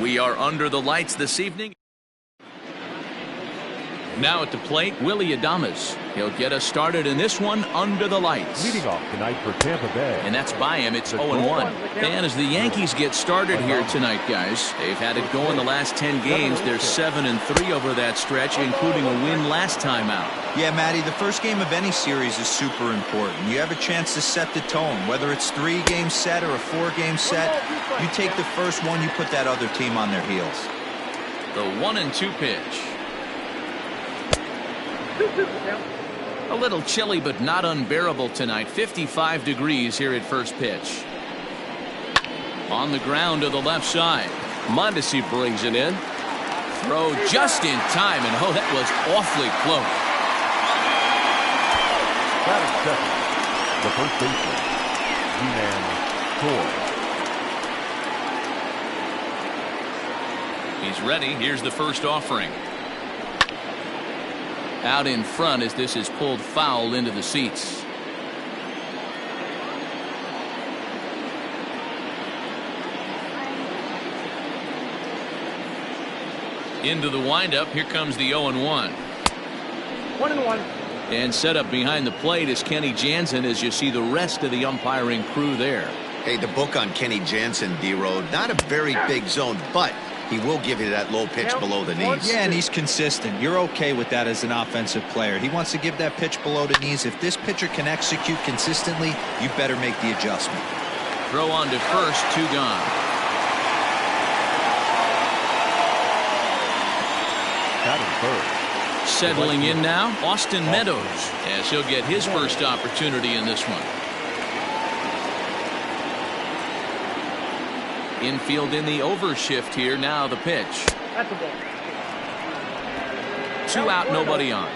We are under the lights this evening. Now at the plate, Willie Adames. He'll get us started in this one under the lights. Leading off tonight for Tampa Bay. And that's by him. It's 0-1. And as the Yankees get started here tonight, guys, they've had it going the last 10 games. They're 7-3 over that stretch, including a win last time out. Yeah, Matty, the first game of any series is super important. You have a chance to set the tone. Whether it's 3-game set or a 4-game set, you take the first one, you put that other team on their heels. The 1-2 pitch. A little chilly, but not unbearable tonight. 55 degrees here at first pitch. On the ground to the left side. Mondesi brings it in. Throw just in time, and oh, that was awfully close. Batting second, G-Man 4. He's ready. Here's the first offering. Out in front as this is pulled foul into the seats. Into the windup. Here comes the 0-1. 1-1. And set up behind the plate is Kenny Jansen as you see the rest of the umpiring crew there. Hey, the book on Kenny Jansen, D-Road, not a very big zone, but he will give you that low pitch below the knees. Yeah, and he's consistent. You're okay with that as an offensive player. He wants to give that pitch below the knees. If this pitcher can execute consistently, you better make the adjustment. Throw on to first, 2 gone. Batting third. Settling in now, Austin Meadows, as he'll get his first opportunity in this one. Infield in the overshift here. Now the pitch. That's a ball. 2 out, nobody on.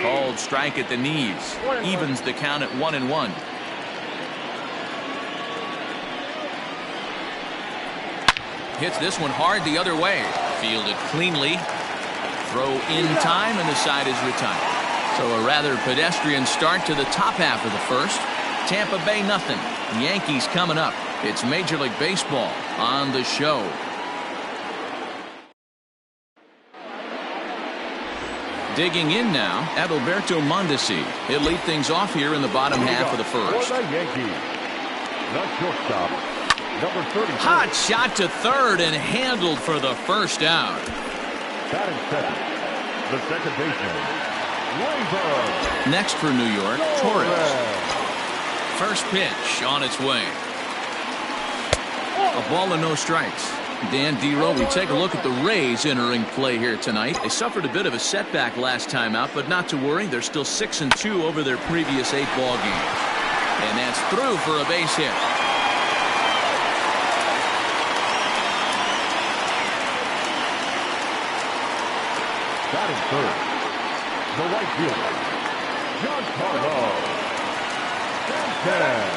Called strike at the knees. Evens the count at 1-1. Hits this one hard the other way. Fielded cleanly. Throw in time, and the side is retired. So a rather pedestrian start to the top half of the first. Tampa Bay nothing. Yankees coming up. It's Major League Baseball on the show. Digging in now, Adalberto Mondesi. He'll lead things off here in the bottom half of the first. For the Yankees, the shortstop, number 30. Hot shot to third and handled for the first out. Batting second, the second baseman, Weaver. Next for New York, Torres. First pitch on its way. A ball and no strikes. Dan D-Row, we take a look at the Rays entering play here tonight. They suffered a bit of a setback last time out, but not to worry. They're still 6-2 over their previous 8 ball games. And that's through for a base hit. Batting third, the right fielder, Giancarlo Stanton.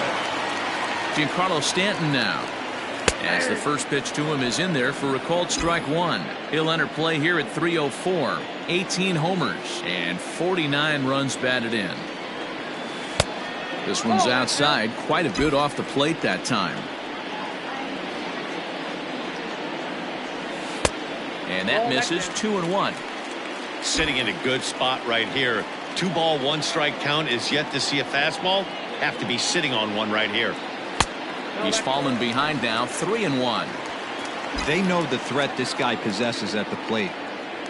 Giancarlo Stanton now. As the first pitch to him is in there for a called strike 1. He'll enter play here at 304. 18 homers and 49 runs batted in. This one's outside, quite a bit off the plate that time. And that misses. 2-1. Sitting in a good spot right here. 2-ball, 1-strike count is yet to see a fastball. Have to be sitting on one right here. He's fallen behind now. 3-1. They know the threat this guy possesses at the plate.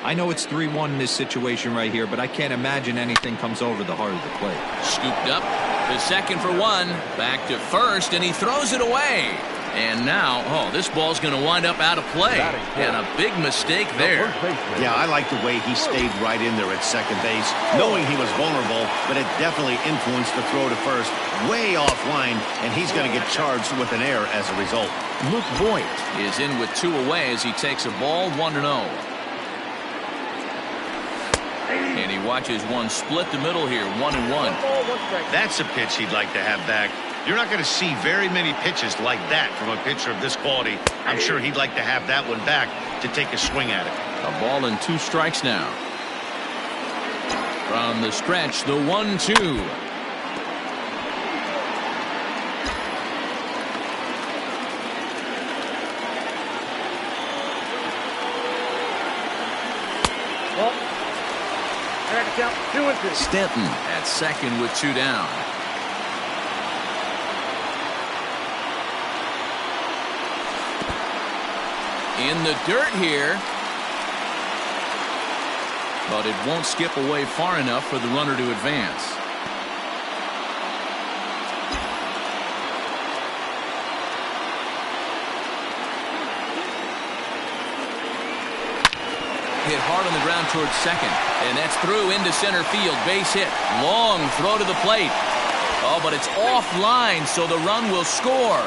I know it's 3-1 in this situation right here, but I can't imagine anything comes over the heart of the plate. Scooped up to second for 1. Back to first, and he throws it away. And now, this ball's going to wind up out of play. And a big mistake there. Yeah, I like the way he stayed right in there at second base, knowing he was vulnerable, but it definitely influenced the throw to first. Way offline, and he's going to get charged with an error as a result. Luke Voigt is in with 2 away as he takes a ball. 1-0. And he watches one split the middle here. 1-1. That's a pitch he'd like to have back. You're not going to see very many pitches like that from a pitcher of this quality. I'm sure he'd like to have that one back to take a swing at it. A ball and 2 strikes now. From the stretch, the 1-2. Stanton at second with 2 down. In the dirt here, but it won't skip away far enough for the runner to advance. Hit hard on the ground towards second, and that's through into center field. Base hit. Long throw to the plate. Oh, but it's offline, so the run will score.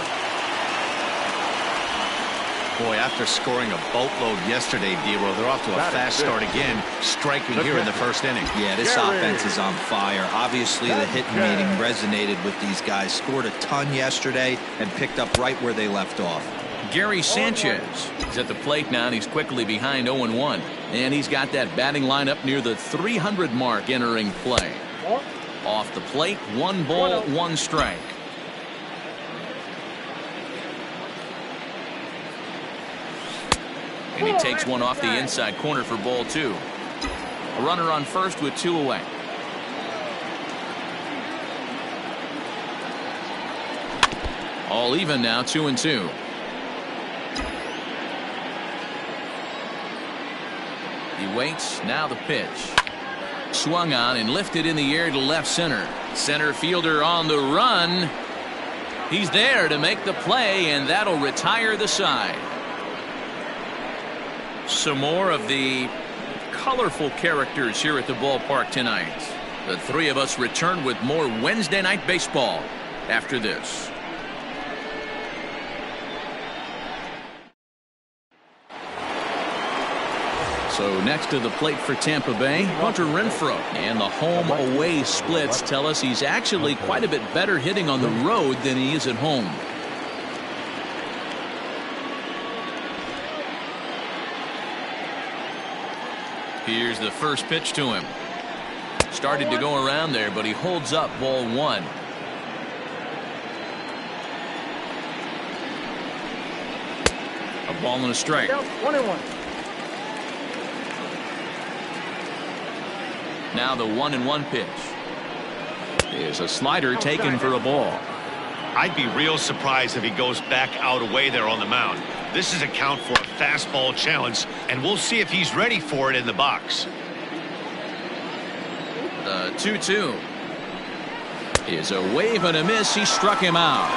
Boy, after scoring a boatload yesterday, Dero, they're off to a fast start again, striking here in the first inning. Yeah, this offense is on fire. Obviously, the hitting meeting resonated with these guys. Scored a ton yesterday and picked up right where they left off. Gary Sanchez is at the plate now, and he's quickly behind 0-1. And he's got that batting lineup near the 300 mark entering play. Off the plate, 1 ball, 1 strike. And he takes one off the inside corner for ball 2. A runner on first with 2 away. All even now, 2-2. He waits, now the pitch. Swung on and lifted in the air to left center. Center fielder on the run. He's there to make the play, and that'll retire the side. Some more of the colorful characters here at the ballpark tonight. The 3 of us return with more Wednesday night baseball after this. So next to the plate for Tampa Bay, Hunter Renfroe. And the home-away splits tell us he's actually quite a bit better hitting on the road than he is at home. Here's the first pitch to him. Started to go around there, but he holds up ball 1. A ball and a strike. 1-1. Now the 1-1 pitch is a slider taken for a ball. I'd be real surprised if he goes back out away there on the mound. This is a count for a fastball challenge, and we'll see if he's ready for it in the box. The 2-2 is a wave and a miss. He struck him out.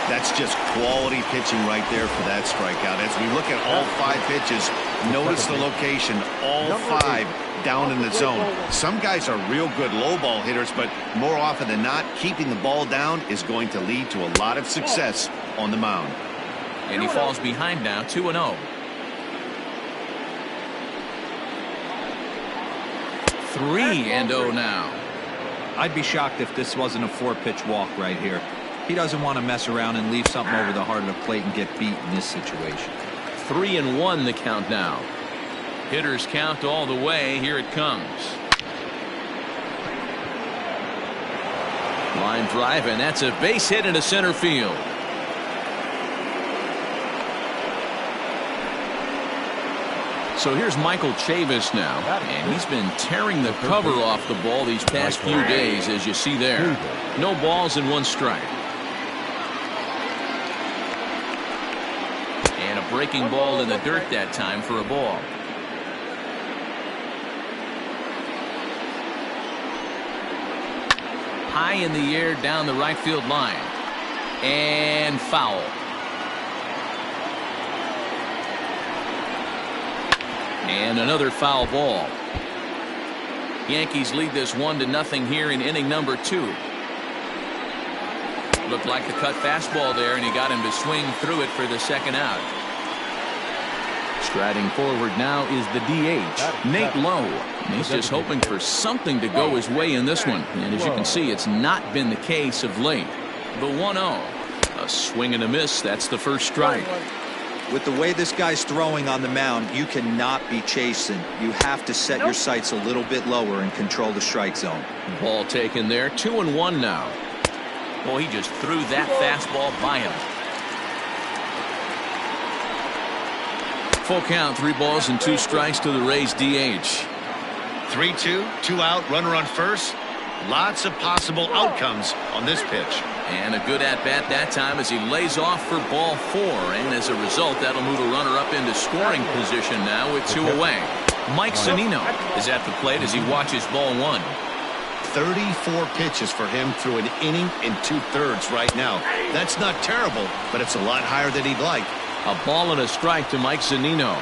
That's just quality pitching right there for that strikeout. As we look at all 5 pitches, notice the location, all 5 down in the zone. Some guys are real good low ball hitters, but more often than not, keeping the ball down is going to lead to a lot of success on the mound. And he falls behind now, 2-0. 3-0 now. I'd be shocked if this wasn't a 4-pitch walk right here. He doesn't want to mess around and leave something over the heart of the plate and get beat in this situation. 3-1 the count now. Hitters count all the way. Here it comes. Line drive, and that's a base hit into center field. So here's Michael Chavis now, and he's been tearing the cover off the ball these past few days, as you see there. No balls and 1 strike. And a breaking ball in the dirt that time for a ball. High in the air down the right field line. And foul. And another foul ball. Yankees lead this 1-0 here in inning number 2. Looked like the cut fastball there, and he got him to swing through it for the second out. Striding forward now is the DH, Nate Lowe. And he's just hoping for something to go his way in this one. And as you can see, it's not been the case of late. The 1-0. A swing and a miss. That's the first strike. With the way this guy's throwing on the mound, you cannot be chasing. You have to set your sights a little bit lower and control the strike zone. Ball taken there. 2-1 now. Well, he just threw that fastball by him. Full count, 3 balls and 2 strikes to the Rays DH. 3-2, 2 out, runner on first. Lots of possible outcomes on this pitch. And a good at-bat that time as he lays off for ball 4. And as a result, that'll move a runner up into scoring position now with 2 away. Mike Zunino is at the plate as he watches ball 1. 34 pitches for him through an inning and 2/3 right now. That's not terrible, but it's a lot higher than he'd like. A ball and a strike to Mike Zunino.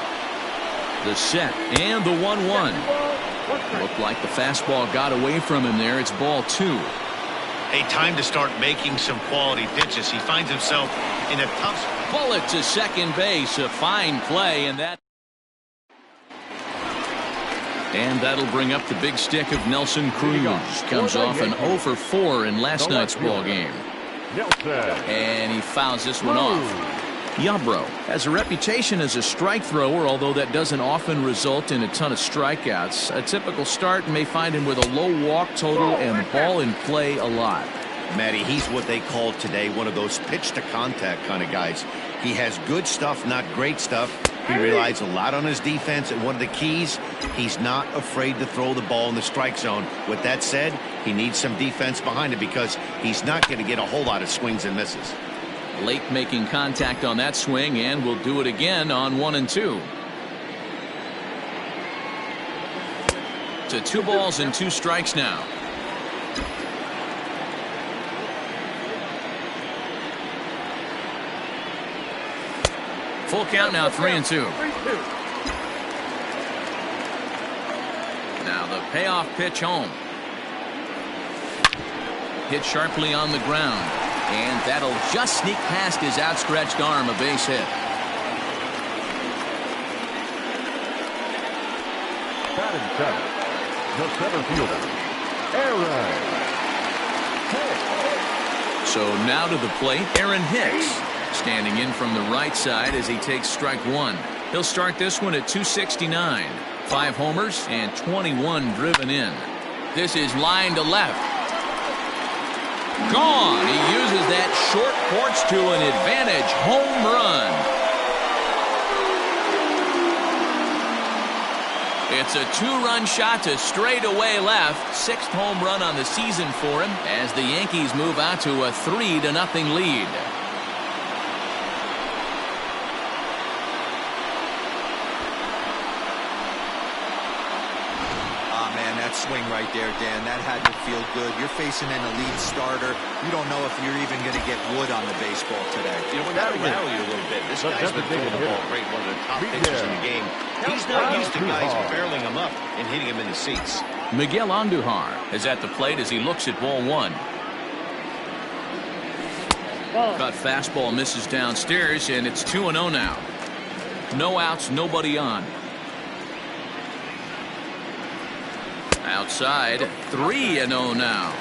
The set and the 1-1. Looked like the fastball got away from him there. It's ball 2. Hey, time to start making some quality pitches. He finds himself in a tough spot. Bullet to second base. A fine play, and that'll bring up the big stick of Nelson Cruz. Comes off an 0 for 4 in last night's ball game. And he fouls this one off. Yabro has a reputation as a strike thrower, although that doesn't often result in a ton of strikeouts. A typical start may find him with a low walk total and ball in play a lot. Matty, he's what they call today one of those pitch to contact kind of guys. He has good stuff, not great stuff. He relies a lot on his defense, and one of the keys, he's not afraid to throw the ball in the strike zone. With that said, he needs some defense behind it because he's not going to get a whole lot of swings and misses. Late making contact on that swing, and will do it again on 1 and 2. To 2 balls and 2 strikes now. Full count now, 3-2. Now the payoff pitch home. Hit sharply on the ground. And that'll just sneak past his outstretched arm, a base hit. Batting 7, the center fielder, Aaron Hicks. So now to the plate, Aaron Hicks, standing in from the right side as he takes strike 1. He'll start this one at 269. 5 homers and 21 driven in. This is line to left. Gone. He uses that short porch to an advantage home run. It's a 2-run shot to straightaway left. 6th home run on the season for him as the Yankees move out to a 3-0 lead. Swing right there, Dan. That had to feel good. You're facing an elite starter. You don't know if you're even going to get wood on the baseball today. You know, we got to rattle you a little bit. This guy's been throwing the ball great, one of the top pitchers in the game. He's not used to guys barreling him up and hitting him in the seats. Miguel Andujar is at the plate as he looks at ball 1. Cut fastball misses downstairs, and it's 2-0 now. No outs, nobody on. Outside, 3-0 now.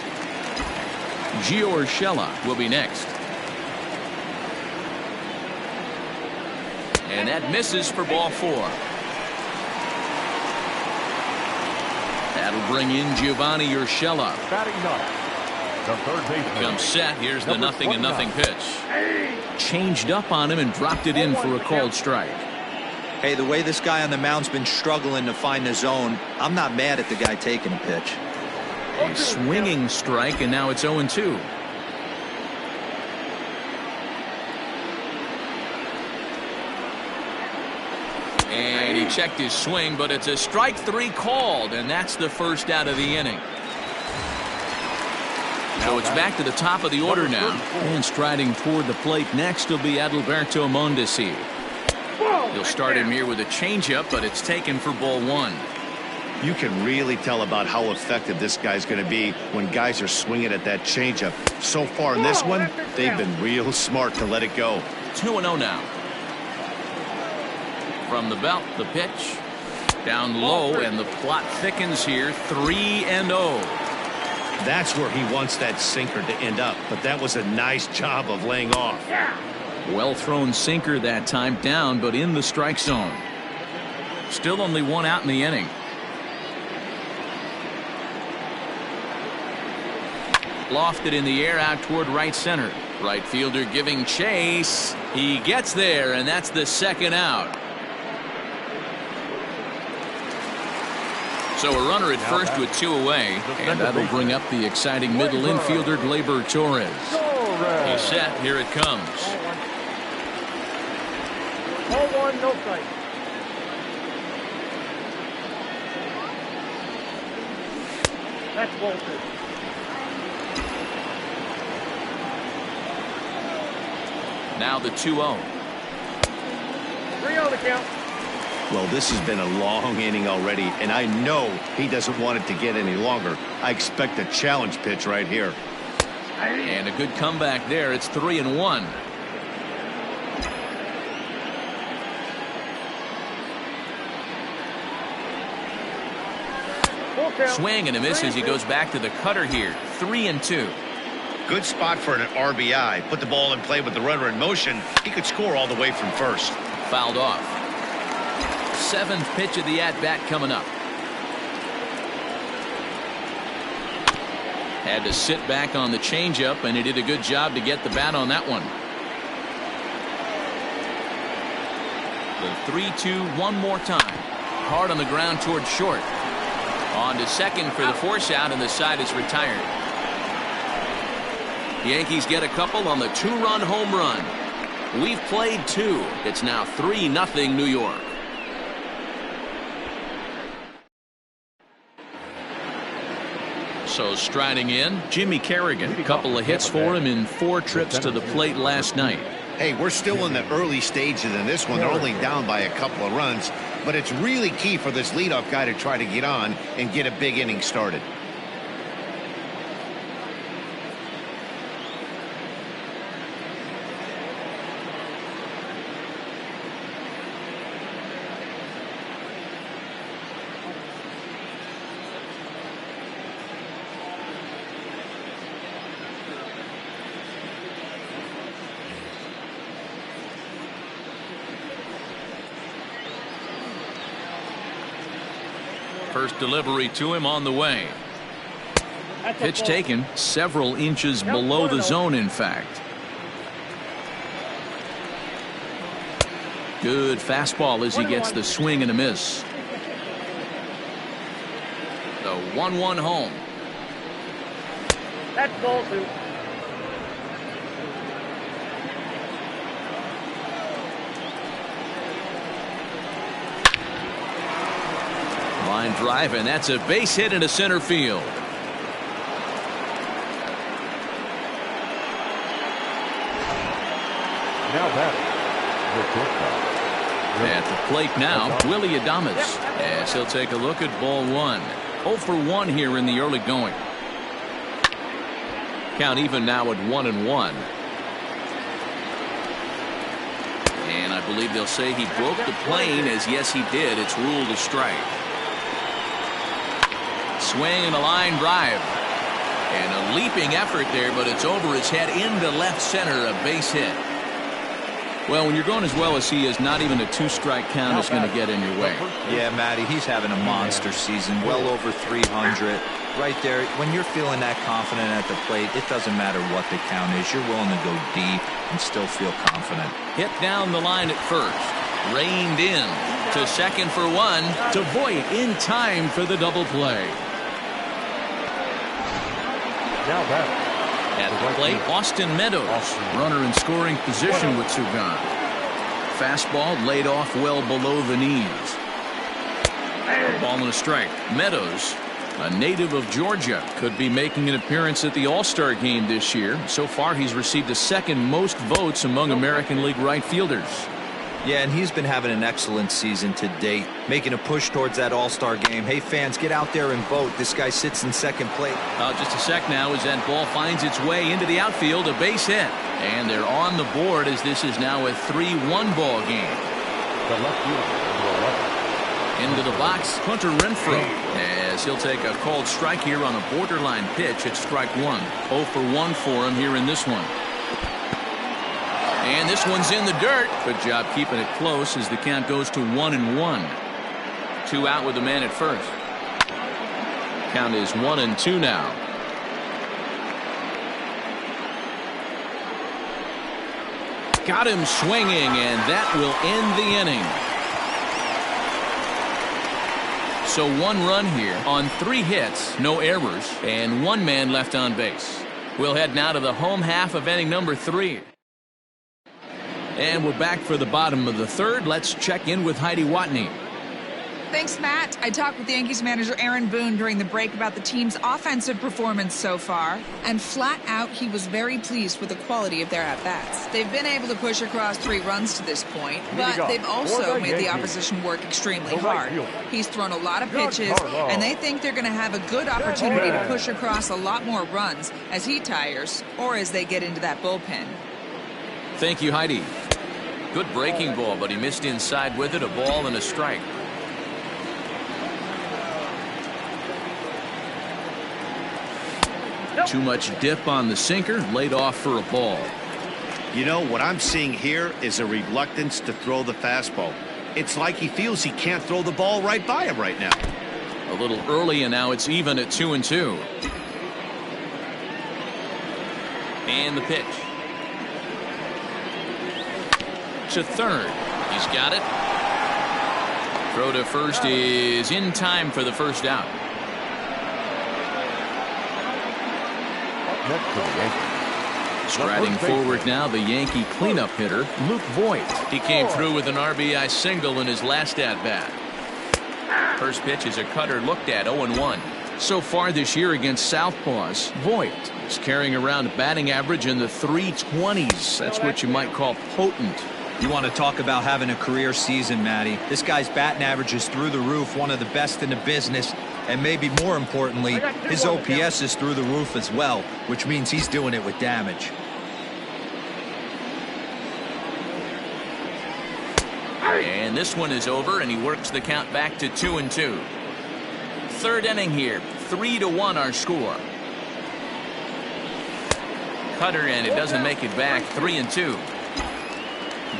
Gio Urshela will be next. And that misses for ball 4. That'll bring in Giovanni Urshela. Batting 9, the third baseman. Comes set. Here's the 0-0 pitch. Changed up on him and dropped it in for a called strike. Hey, the way this guy on the mound's been struggling to find the zone, I'm not mad at the guy taking a pitch. A swinging strike, and now it's 0-2. And he checked his swing, but it's a strike 3 called, and that's the first out of the inning. So it's back to the top of the order now. And striding toward the plate next will be Adalberto Mondesi. He'll start him here with a changeup, but it's taken for ball 1. You can really tell about how effective this guy's going to be when guys are swinging at that changeup. So far in this one, they've been real smart to let it go. 2-0 now. From the belt, the pitch. Down low, and the plot thickens here. 3-0. That's where he wants that sinker to end up, but that was a nice job of laying off. Well thrown sinker that time, down but in the strike zone. Still only one out in the inning. Lofted in the air out toward right center. Right fielder giving chase. He gets there, and that's the second out. So a runner at first with 2 away, and that'll bring up the exciting middle infielder Gleyber Torres. He's set. Here it comes. 0-1, no strike. That's Walter. Now the 2-0. 3-0 the count. Well, this has been a long inning already, and I know he doesn't want it to get any longer. I expect a challenge pitch right here. And a good comeback there. It's 3-1. Swing and a miss as he goes back to the cutter here. 3-2. Good spot for an RBI. Put the ball in play with the runner in motion. He could score all the way from first. Fouled off. 7th pitch of the at-bat coming up. Had to sit back on the changeup, and he did a good job to get the bat on that one. The 3-2 one more time. Hard on the ground toward short. On to second for the force out, and the side is retired. The Yankees get a couple on the 2-run home run. We've played 2. It's now 3-0 New York. So striding in, Jimmy Kerrigan. A couple of hits for him in 4 trips to the plate last night. Hey, we're still in the early stages in this one. They're only down by a couple of runs, but it's really key for this leadoff guy to try to get on and get a big inning started. First delivery to him on the way. Pitch taken several inches below the zone, in fact. Good fastball as he gets the swing and a miss. The 1-1 home. That's ball 2. Line drive, and that's a base hit into center field. Now batting, the shortstop. At the plate now, Willie Adames, as he'll take a look at ball 1. 0 for 1 here in the early going. Count even now at 1-1. And I believe they'll say he broke the plane, as yes he did. It's ruled a strike. Swing and a line drive. And a leaping effort there, but it's over his head into left center, a base hit. Well, when you're going as well as he is, not even a 2-strike count is going to get in your way. Yeah, Matty, he's having a monster season, well over 300. Right there, when you're feeling that confident at the plate, it doesn't matter what the count is. You're willing to go deep and still feel confident. Hit down the line at first. Reined in to second for 1. To Voit in time for the double play. Now batting. At the plate, Austin Meadows. Runner in scoring position with 2 gone. Fastball laid off well below the knees. A ball and a strike. Meadows, a native of Georgia, could be making an appearance at the All-Star game this year. So far, he's received the 2nd most votes among American League right fielders. Yeah, and he's been having an excellent season to date, making a push towards that All-Star game. Hey, fans, get out there and vote. This guy sits in second plate. Just a sec now as that ball finds its way into the outfield, a base hit. And they're on the board as this is now a 3-1 ball game. The left fielder, Into the box, Hunter Renfroe, as he'll take a called strike here on a borderline pitch at strike 1. 0 for 1 for him here in this one. And this one's in the dirt. Good job keeping it close as the count goes to 1-1. 2 out with the man at first. Count is 1-2 now. Got him swinging, and that will end the inning. So 1 run here on 3 hits, no errors, and 1 man left on base. We'll head now to the home half of inning number 3. And we're back for the bottom of the 3rd. Let's check in with Heidi Watney. Thanks, Matt. I talked with Yankees manager Aaron Boone during the break about the team's offensive performance so far, and flat out, he was very pleased with the quality of their at-bats. They've been able to push across 3 runs to this point, but they've also made the opposition work extremely hard. He's thrown a lot of pitches, and they think they're going to have a good opportunity to push across a lot more runs as he tires or as they get into that bullpen. Thank you, Heidi. Good breaking ball, but he missed inside with it, a ball and a strike. Too much dip on the sinker, laid off for a ball. You know, what I'm seeing here is a reluctance to throw the fastball. It's like he feels he can't throw the ball right by him right now. A little early, and now it's even at 2-2. And the pitch. To third. He's got it. Throw to first is in time for the first out. Striding forward now, the Yankee cleanup hitter, Luke Voigt. He came through with an RBI single in his last at-bat. First pitch is a cutter looked at, 0-1. So far this year against Southpaws, Voigt is carrying around a batting average in the 320s. That's what you might call potent. You want to talk about having a career season, Matty. This guy's batting average is through the roof, one of the best in the business. And maybe more importantly, his OPS is through the roof as well, which means he's doing it with damage. And this one is over, and he works the count back to 2-2. 3rd inning here, 3-1 our score. Cutter, and it doesn't make it back, 3-2.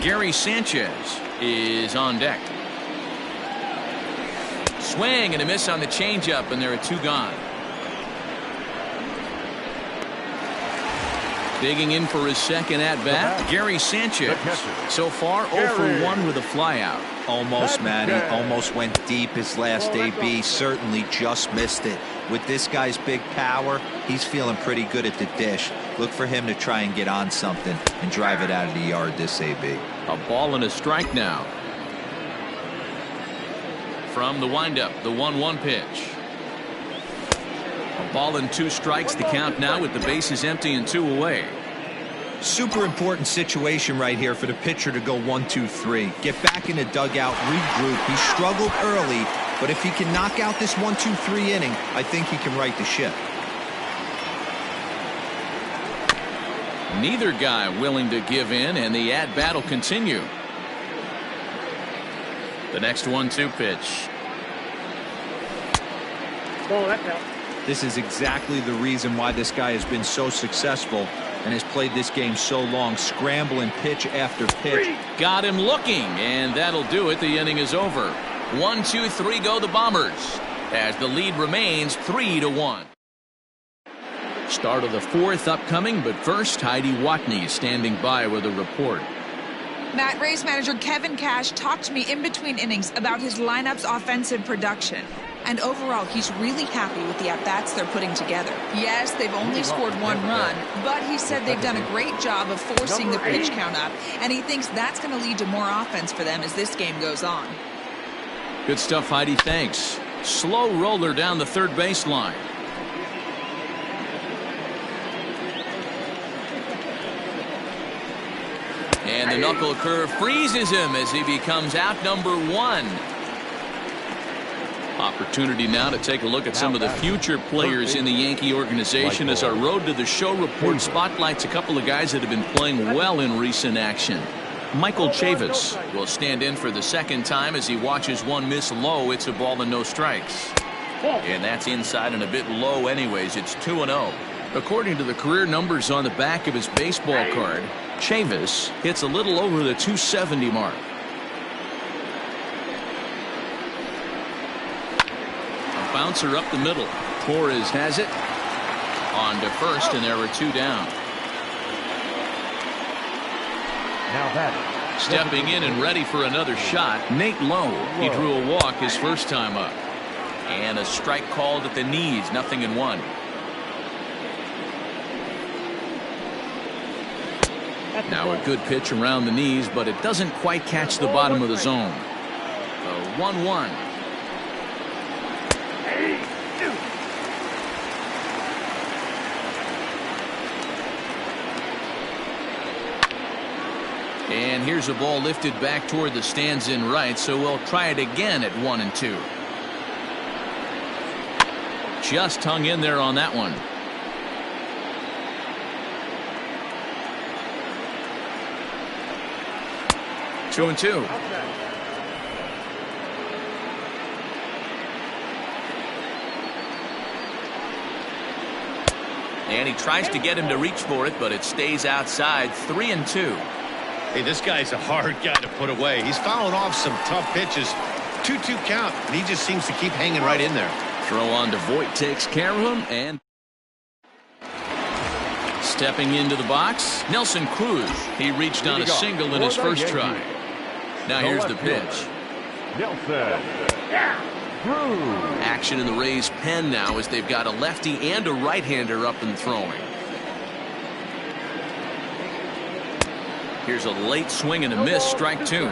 Gary Sanchez is on deck. Swing and a miss on the changeup, and there are 2 gone. Digging in for his second at-bat, Gary Sanchez. So far, 0 for 1 with a flyout. Almost, Matty. Almost went deep his last AB. Certainly just missed it. With this guy's big power, he's feeling pretty good at the dish. Look for him to try and get on something and drive it out of the yard this AB. A ball and a strike now. From the windup, the 1-1 pitch. A ball and 2 strikes, the count now with the bases empty and 2 away. Super important situation right here for the pitcher to go 1-2-3. Get back in the dugout, regroup. He struggled early, but if he can knock out this 1-2-3 inning, I think he can right the ship. Neither guy willing to give in, and the at-bat will continue. The next 1-2 pitch. This is exactly the reason why this guy has been so successful and has played this game so long, scrambling pitch after pitch. Got him looking, and that'll do it. The inning is over. 1-2-3 go the Bombers, as the lead remains 3-1. Start of the 4th upcoming, but first, Heidi Watney is standing by with a report. Matt, Rays manager Kevin Cash talked to me in between innings about his lineup's offensive production. And overall, he's really happy with the at-bats they're putting together. Yes, they've only scored 1 run, but he said they've done a great job of forcing the pitch count up, and he thinks that's going to lead to more offense for them as this game goes on. Good stuff, Heidi. Thanks. Slow roller down the 3rd baseline. And the knuckle curve freezes him as he becomes out number 1. Opportunity now to take a look at some of the future players in the Yankee organization as our Road to the Show report spotlights a couple of guys that have been playing well in recent action. Michael Chavis will stand in for the 2nd time as he watches one miss low. It's a ball and no strikes. And that's inside and a bit low anyways. It's 2-0. According to the career numbers on the back of his baseball card, Chavis hits a little over the 270 mark. A bouncer up the middle. Torres has it. On to first, and there were 2 down. Now that Stepping in and ready for another shot, Nate Lowe. He drew a walk his first time up. And a strike called at the knees, 0-1. Now a good pitch around the knees, but it doesn't quite catch the bottom of the zone. The 1-1. And here's a ball lifted back toward the stands in right, so we'll try it again at 1-2. Just hung in there on that one. Two and two. And he tries to get him to reach for it, but it stays outside. 3-2. Hey, this guy's a hard guy to put away. He's fouling off some tough pitches. 2-2 count, and he just seems to keep hanging right in there. Throw on to Voit takes care of him, and stepping into the box, Nelson Cruz. He reached on a single in his first try. Now here's the pitch. Nelson Cruz. Action in the Rays' pen now as they've got a lefty and a right-hander up and throwing. Here's a late swing and a miss, strike 2.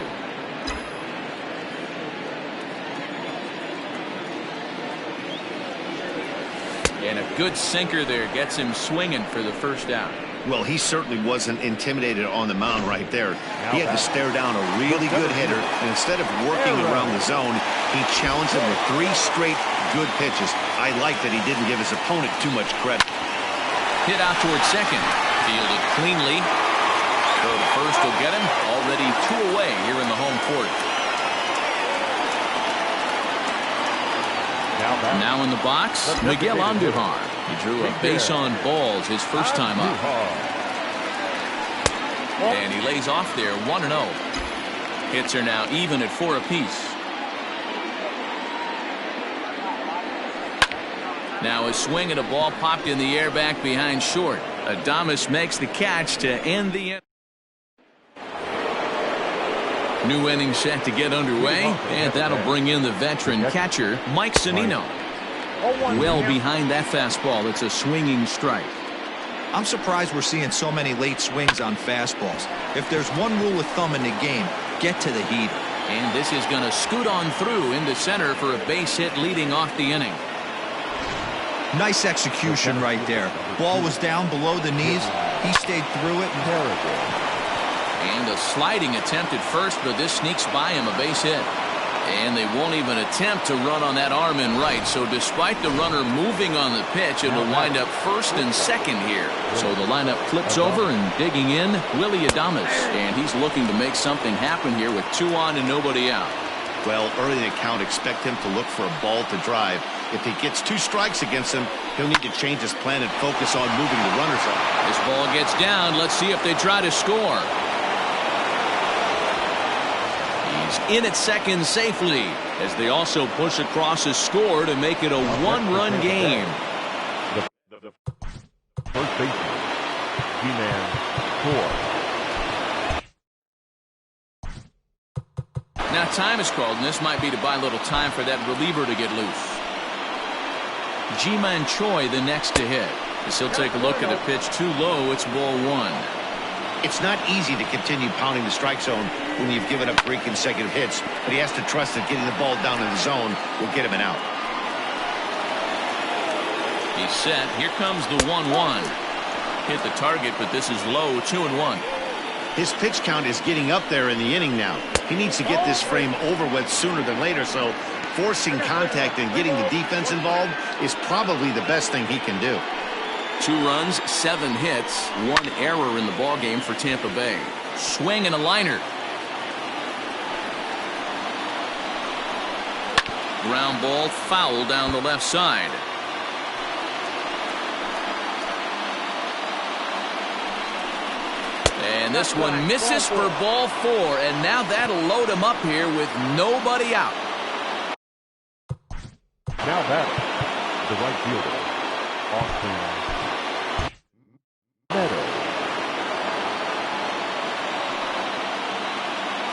And a good sinker there gets him swinging for the first out. Well, he certainly wasn't intimidated on the mound right there. He had to stare down a really good hitter, and instead of working around the zone, he challenged him with 3 straight good pitches. I like that he didn't give his opponent too much credit. Hit out towards second. Fielded cleanly. Throw to first will get him. Already 2 away here in the home court. Now in the box, Miguel Andujar. He drew a base on balls his first time up. And he lays off there, 1-0. Hits are now even at 4 apiece. Now a swing and a ball popped in the air back behind short. Adames makes the catch to end the inning. New inning set to get underway, and that'll bring in the veteran catcher, Mike Zunino. Well behind that fastball. It's a swinging strike. I'm surprised we're seeing so many late swings on fastballs. If there's one rule of thumb in the game, get to the heater. And this is going to scoot on through into center for a base hit leading off the inning. Nice execution right there. Ball was down below the knees. He stayed through it. And a sliding attempt at first, but this sneaks by him, a base hit. And they won't even attempt to run on that arm in right. So despite the runner moving on the pitch, it will wind up first and second here. So the lineup flips over, and digging in, Willie Adames. And he's looking to make something happen here with 2 on and nobody out. Well, early in the count, expect him to look for a ball to drive. If he gets 2 strikes against him, he'll need to change his plan and focus on moving the runners up. This ball gets down. Let's see if they try to score. He's in at second safely as they also push across a score to make it a 1-run game. The first baseman, G-Man score. Now time is called, and this might be to buy a little time for that reliever to get loose. Ji-Man Choi the next to hit. As he'll take a look at a pitch too low, it's ball 1. It's not easy to continue pounding the strike zone when you've given up 3 consecutive hits, but he has to trust that getting the ball down in the zone will get him an out. He's set. Here comes the 1-1. Hit the target, but this is low, 2-1. His pitch count is getting up there in the inning now. He needs to get this frame over with sooner than later, so forcing contact and getting the defense involved is probably the best thing he can do. 2 runs, 7 hits, 1 error in the ballgame for Tampa Bay. Swing and a liner. Ground ball foul down the left side. And this one misses for ball 4, and now that'll load him up here with nobody out. Now batting, the right fielder, Austin Meadows.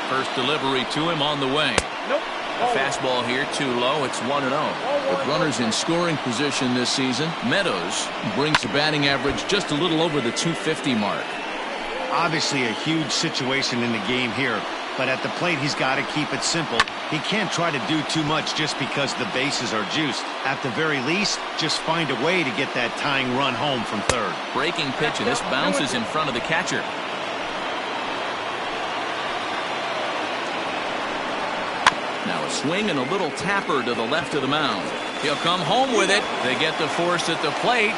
First delivery to him on the way. Nope. A fastball here, too low. It's 1-0. With runners in scoring position this season, Meadows brings the batting average just a little over the 250 mark. Obviously a huge situation in the game here, but at the plate he's got to keep it simple. He can't try to do too much just because the bases are juiced. At the very least, just find a way to get that tying run home from third. Breaking pitch, and this bounces in front of the catcher. Now a swing and a little tapper to the left of the mound. He'll come home with it. They get the force at the plate.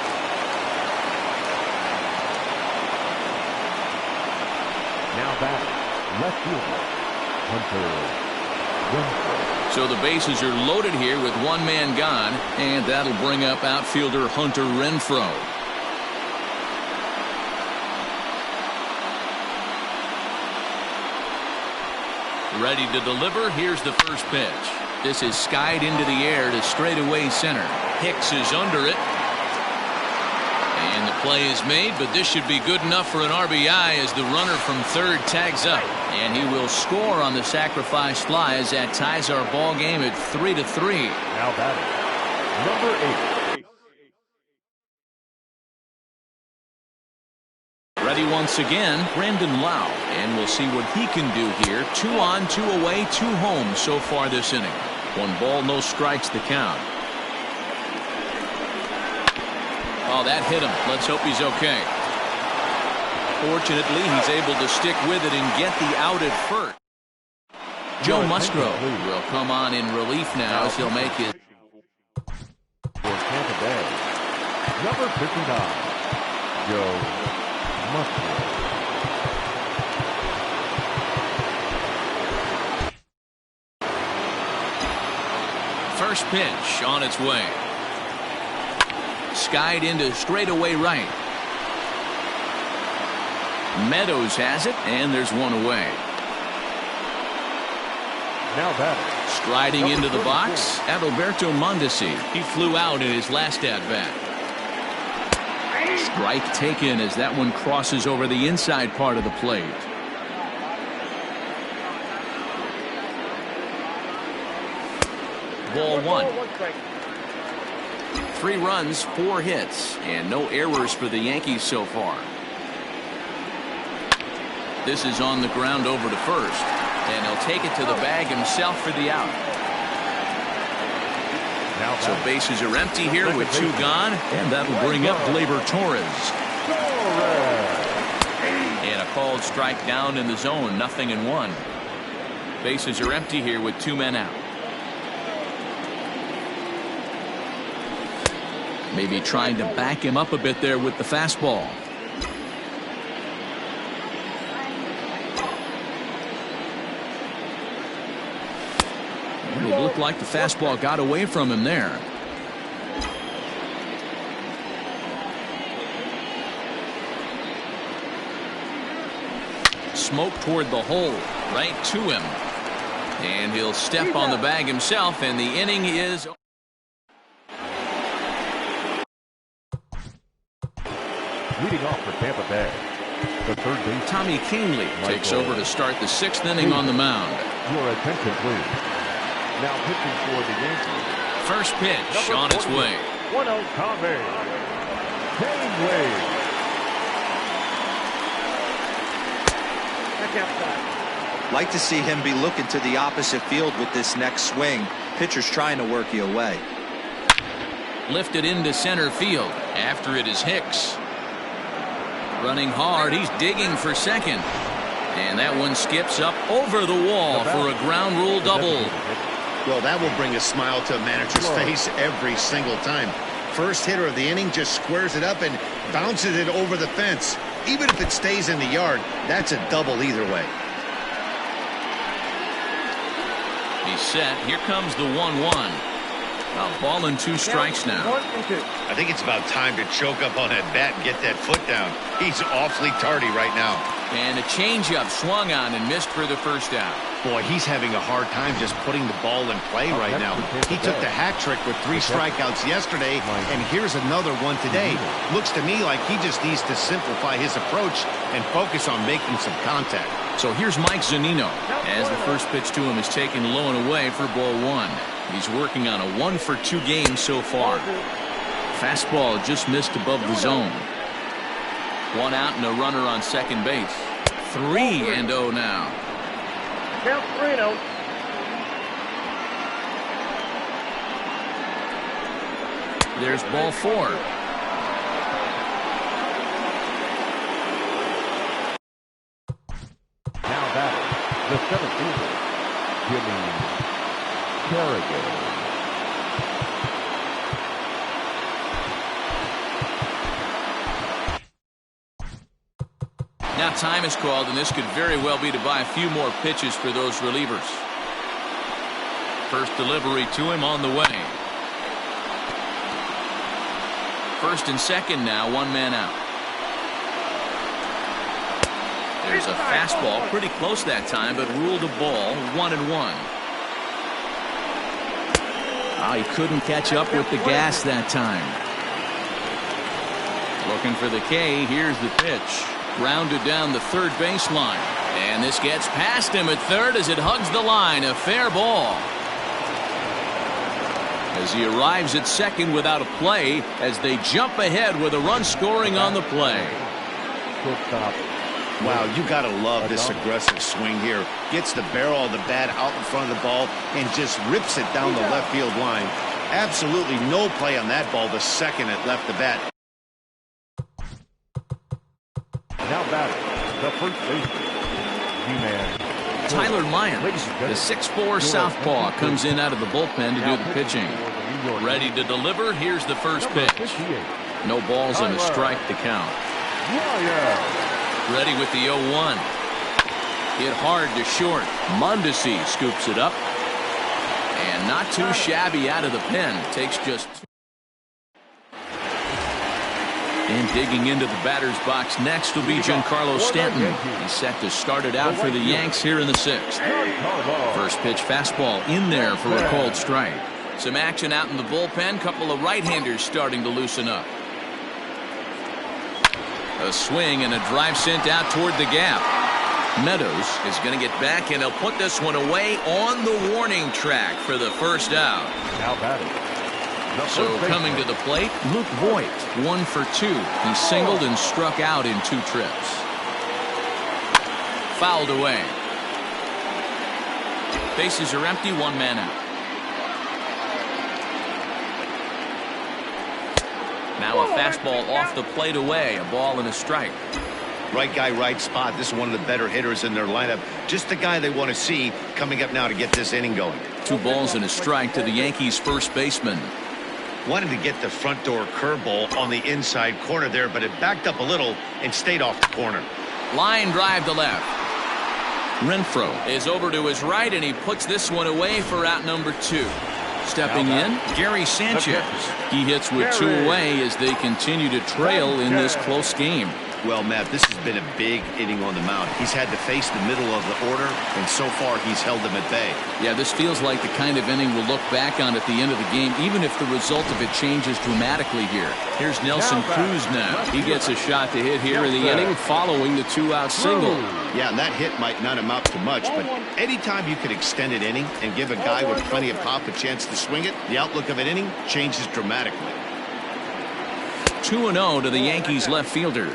Now batting, left fielder, Hunter Renfroe. So the bases are loaded here with one man gone, and that'll bring up outfielder Hunter Renfroe. Ready to deliver. Here's the first pitch. This is skied into the air to straightaway center. Hicks is under it. And the play is made, but this should be good enough for an RBI as the runner from third tags up. And he will score on the sacrifice fly as that ties our ball game at 3-3. Now batting, number 8. Ready once again, Brandon Lau, and we'll see what he can do here. 2 on, 2 away, 2 home so far this inning. 1 ball, no strikes the count. Oh, that hit him. Let's hope he's okay. Fortunately, he's able to stick with it and get the out at first. Joe Musgrove will come on in relief now as he'll make it. For Tampa Bay, number 59, Joe Musgrove. First pitch on its way. Skied into straightaway right. Meadows has it, and there's 1 away. Now batting, Striding into the box, Adalberto Mondesi. He flew out in his last at-bat. Strike taken as that one crosses over the inside part of the plate. Ball 1. 3 runs, 4 hits, and no errors for the Yankees so far. This is on the ground over to first, and he'll take it to the bag himself for the out. now So bases are empty here with 2 gone, and that'll bring up Gleyber Torres. And a called strike down in the zone, 0-1. Bases are empty here with 2 men out. Maybe trying to back him up a bit there with the fastball. It looked like the fastball got away from him there. Smoke toward the hole, right to him. And he'll step on the bag himself, and the inning is... Leading off for Tampa Bay, the third base. Tommy Kingley takes over to start the 6th inning on the mound. Your attention, please. Now pitching for the Yankees. First pitch on its way. 1-0 Kingley. Like to see him be looking to the opposite field with this next swing. Pitcher's trying to work you away. Lifted into center field. After it is Hicks. Running hard, he's digging for second. And that one skips up over the wall for a ground rule double. Well, that will bring a smile to a manager's face every single time. First hitter of the inning just squares it up and bounces it over the fence. Even if it stays in the yard, that's a double either way. He's set. Here comes the 1-1. A ball and 2 strikes now. I think it's about time to choke up on that bat and get that foot down. He's awfully tardy right now. And a changeup swung on and missed for the first out. Boy, he's having a hard time just putting the ball in play right now. He took the hat trick with 3 strikeouts yesterday, and here's another one today. Looks to me like he just needs to simplify his approach and focus on making some contact. So here's Mike Zunino as the first pitch to him is taken low and away for ball 1. He's working on a 1-for-2 game so far. Fastball just missed above the zone. 1 out and a runner on second base. 3-0 now. Count 3-0. There's ball 4. Now batting, the 7th fielder, Jimmy Carragher. Now time is called, and this could very well be to buy a few more pitches for those relievers. First delivery to him on the way. First and second now, 1 man out. There's a fastball, pretty close that time, but ruled a ball, 1-1. Oh, he couldn't catch up with the gas that time. Looking for the K, here's the pitch. Grounded down the third baseline. And this gets past him at third as it hugs the line. A fair ball. As he arrives at second without a play as they jump ahead with a run scoring on the play. Wow, you got to love this aggressive swing here. Gets the barrel of the bat out in front of the ball and just rips it down the left field line. Absolutely no play on that ball the second it left the bat. Now batting, the first baseman, G-Man Tyler Lyon, the 6'4" southpaw, comes in out of the bullpen to do the pitching. Ready to deliver. Here's the first pitch. No balls and a strike to count. Ready with the 0-1. Hit hard to short. Mondesi scoops it up. And not too shabby out of the pen. Takes just... And digging into the batter's box next will be Giancarlo Stanton. He's set to start it out for the Yanks here in the 6th. First pitch fastball in there for a called strike. Some action out in the bullpen. Couple of right-handers starting to loosen up. A swing and a drive sent out toward the gap. Meadows is going to get back, and he'll put this one away on the warning track for the first out. Now batting. So coming to the plate, Luke Voigt, 1 for 2. He singled and struck out in 2 trips. Fouled away. Bases are empty, 1 man out. Now a fastball off the plate away, a ball and a strike. Right guy, right spot. This is one of the better hitters in their lineup. Just the guy they want to see coming up now to get this inning going. 2 balls and a strike to the Yankees' first baseman. Wanted to get the front door curveball on the inside corner there, but it backed up a little and stayed off the corner. Line drive to left. Renfroe is over to his right, and he puts this one away for out number 2. Stepping in, Gary Sanchez. He hits with 2 away as they continue to trail in this close game. Well, Matt, this has been a big inning on the mound. He's had to face the middle of the order, and so far he's held them at bay. Yeah, this feels like the kind of inning we'll look back on at the end of the game, even if the result of it changes dramatically here. Here's Nelson Cruz now. He gets a shot to hit here in the inning following the 2-out single. Yeah, and that hit might not amount to much, but anytime you can extend an inning and give a guy with plenty of pop a chance to swing it, the outlook of an inning changes dramatically. 2-0 to the Yankees left fielder.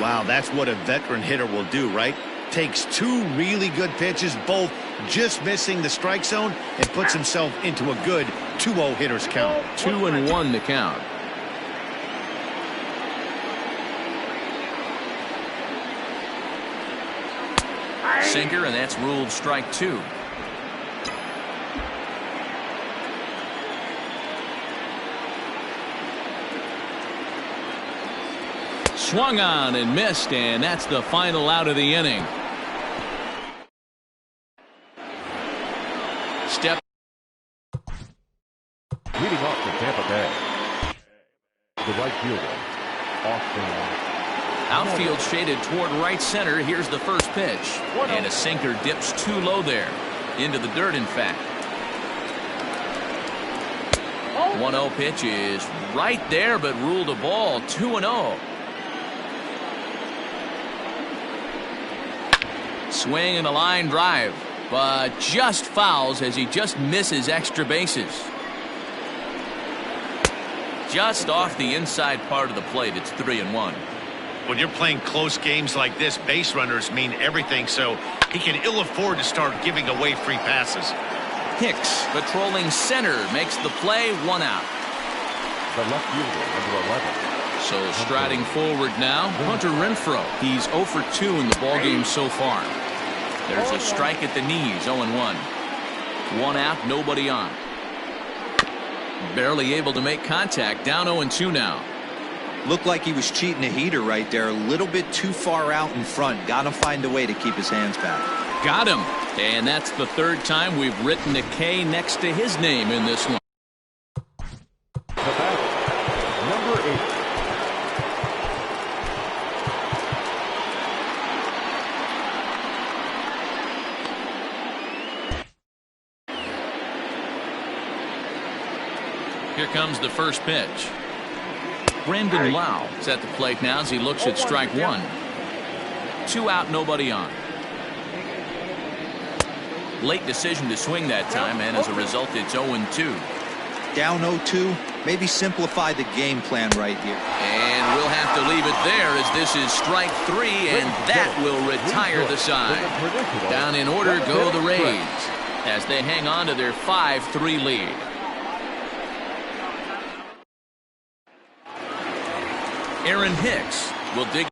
Wow, that's what a veteran hitter will do, right? Takes 2 really good pitches, both just missing the strike zone, and puts himself into a good 2-0 hitter's count. 2-1 to count. Sinker, and that's ruled strike 2. Swung on and missed, and that's the final out of the inning. Step. Leading off for Tampa Bay, the right fielder, Austin Outfield shaded toward right center. Here's the first pitch. And a sinker dips too low there. Into the dirt, in fact. 1-0 pitch is right there, but ruled a ball. 2-0. Swing and a line drive, but just fouls as he just misses extra bases. Just off the inside part of the plate. It's 3-1. When you're playing close games like this, base runners mean everything, so he can ill afford to start giving away free passes. Hicks patrolling center makes the play. 1 out. The left fielder, number 11. So striding forward now, Hunter Renfroe. He's 0 for 2 in the ballgame so far. There's a strike at the knees. 0-1. 1 out, nobody on. Barely able to make contact. Down 0-2 now. Looked like he was cheating a heater right there. A little bit too far out in front. Got to find a way to keep his hands back. Got him. And that's the 3rd time we've written a K next to his name in this one. The batter, number 8. Here comes the first pitch. Brandon Lau is at the plate now as he looks at strike 1. 2 out, nobody on. Late decision to swing that time, and as a result, it's 0-2. Down 0-2. Maybe simplify the game plan right here. And we'll have to leave it there as this is strike 3, and that will retire the side. Down in order go the Rays as they hang on to their 5-3 lead. Aaron Hicks will dig.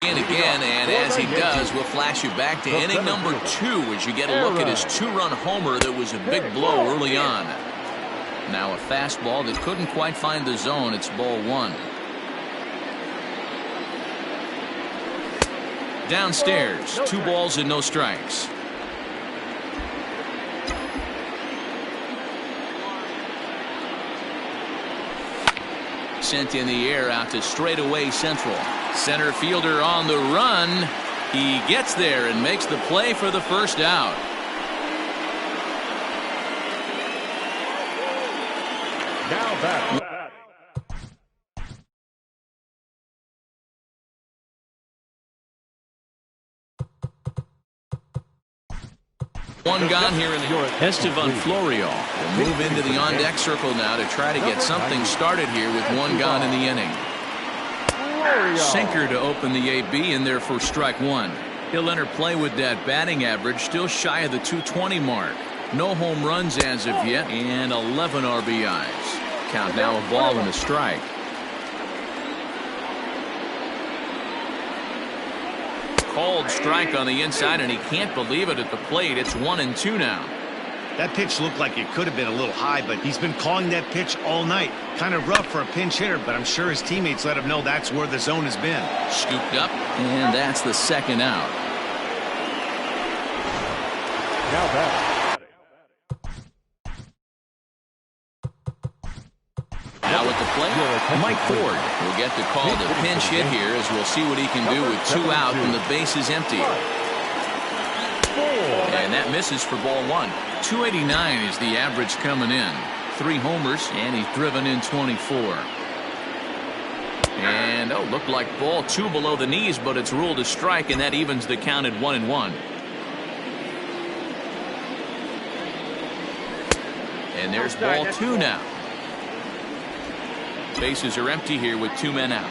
Again, and as he does, we'll flash you back to inning number 2 as you get a look at his 2-run homer that was a big blow early on. Now a fastball that couldn't quite find the zone. It's ball 1. Downstairs, 2 balls and no strikes. Sent in the air out to straightaway central. Center fielder on the run. He gets there and makes the play for the first out. Now back. One gone here in the Estevan Florio will move into the on-deck circle now to try to get something started here with 1 gone in the inning. Sinker to open the AB in there for strike 1. He'll enter play with that batting average still shy of the 220 mark. No home runs as of yet and 11 RBIs. Count now a ball and a strike. Called strike on the inside, and he can't believe it at the plate. It's 1-2 now. That pitch looked like it could have been a little high, but he's been calling that pitch all night. Kind of rough for a pinch hitter, but I'm sure his teammates let him know that's where the zone has been. Scooped up, and that's the 2nd out. Now back. Now with the plate, Mike Ford will get the call to pinch hit here, as we'll see what he can do with 2 out and the base is empty. And that misses for ball 1. 289 is the average coming in. 3 homers, and he's driven in 24. And looked like ball 2 below the knees, but it's ruled a strike, and that evens the count at 1-1. And there's ball 2 now. Bases are empty here with 2 men out.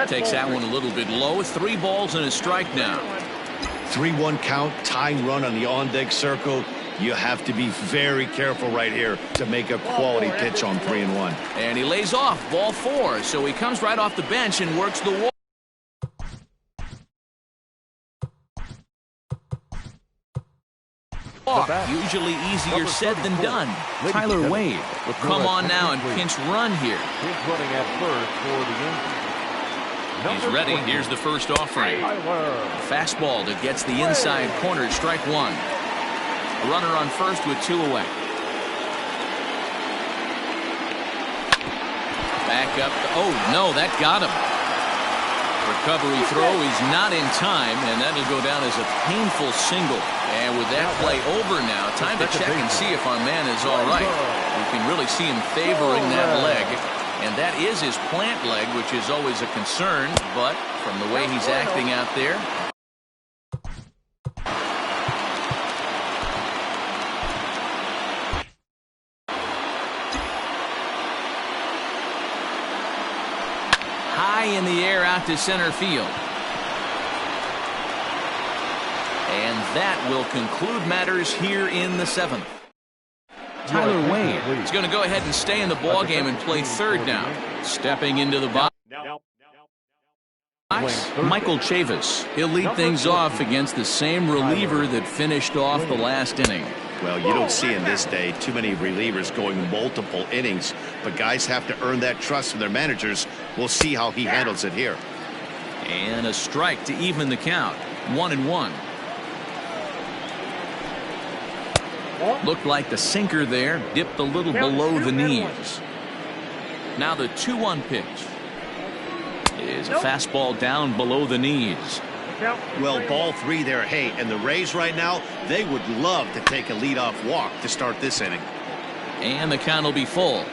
Takes that one a little bit low. 3 balls and a strike now. 3-1 count, tying run on the on-deck circle. You have to be very careful right here to make a quality pitch on 3-1. And he lays off ball 4, so he comes right off the bench and works the walk. Usually easier said than done. Tyler Wade will come on now and pinch run here. He's running at first for the Yankees. He's ready. Here's the first offering. Fastball that gets the inside corner. Strike 1. A runner on first with 2 away. Back up. Oh, no, that got him. Recovery throw is not in time, and that'll go down as a painful single. And with that play over now, time to check and see if our man is all right. We can really see him favoring that leg. And that is his plant leg, which is always a concern, but from the way he's acting out there. High in the air out to center field. And that will conclude matters here in the 7th. Tyler Wade is going to go ahead and stay in the ball game and play third now. Stepping into the box, Michael Chavis. He'll lead things off against the same reliever that finished off the last inning. Well, you don't see in this day too many relievers going multiple innings, but guys have to earn that trust from their managers. We'll see how he handles it here. And a strike to even the count. 1-1. Looked like the sinker there dipped a little below the knees. Now the 2-1 pitch is a fastball down below the knees. Well, ball 3 there. Hey, and the Rays right now, they would love to take a leadoff walk to start this inning. And the count will be full.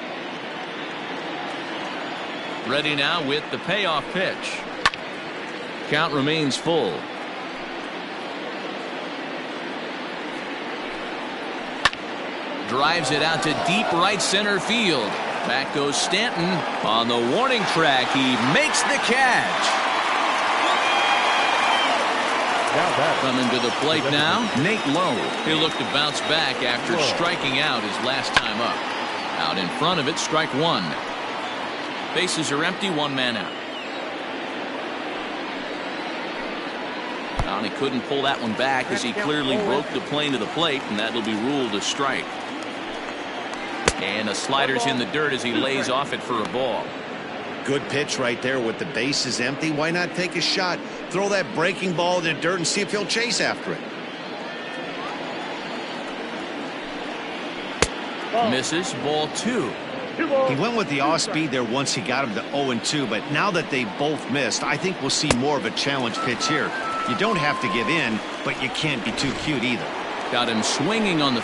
Ready now with the payoff pitch. Count remains full. Drives it out to deep right center field. Back goes Stanton on the warning track. He makes the catch. Coming to the plate now, Nate Lowe. He'll look to bounce back after striking out his last time up. Out in front of it, strike 1. Bases are empty, 1 man out. He couldn't pull that one back as he clearly broke the plane to the plate, and that'll be ruled a strike. And the slider's in the dirt as he lays off it for a ball. Good pitch right there with the bases empty. Why not take a shot? Throw that breaking ball in the dirt and see if he'll chase after it. Misses, ball 2. He went with the off speed there once he got him to 0-2, but now that they both missed, I think we'll see more of a challenge pitch here. You don't have to give in, but you can't be too cute either. Got him swinging on the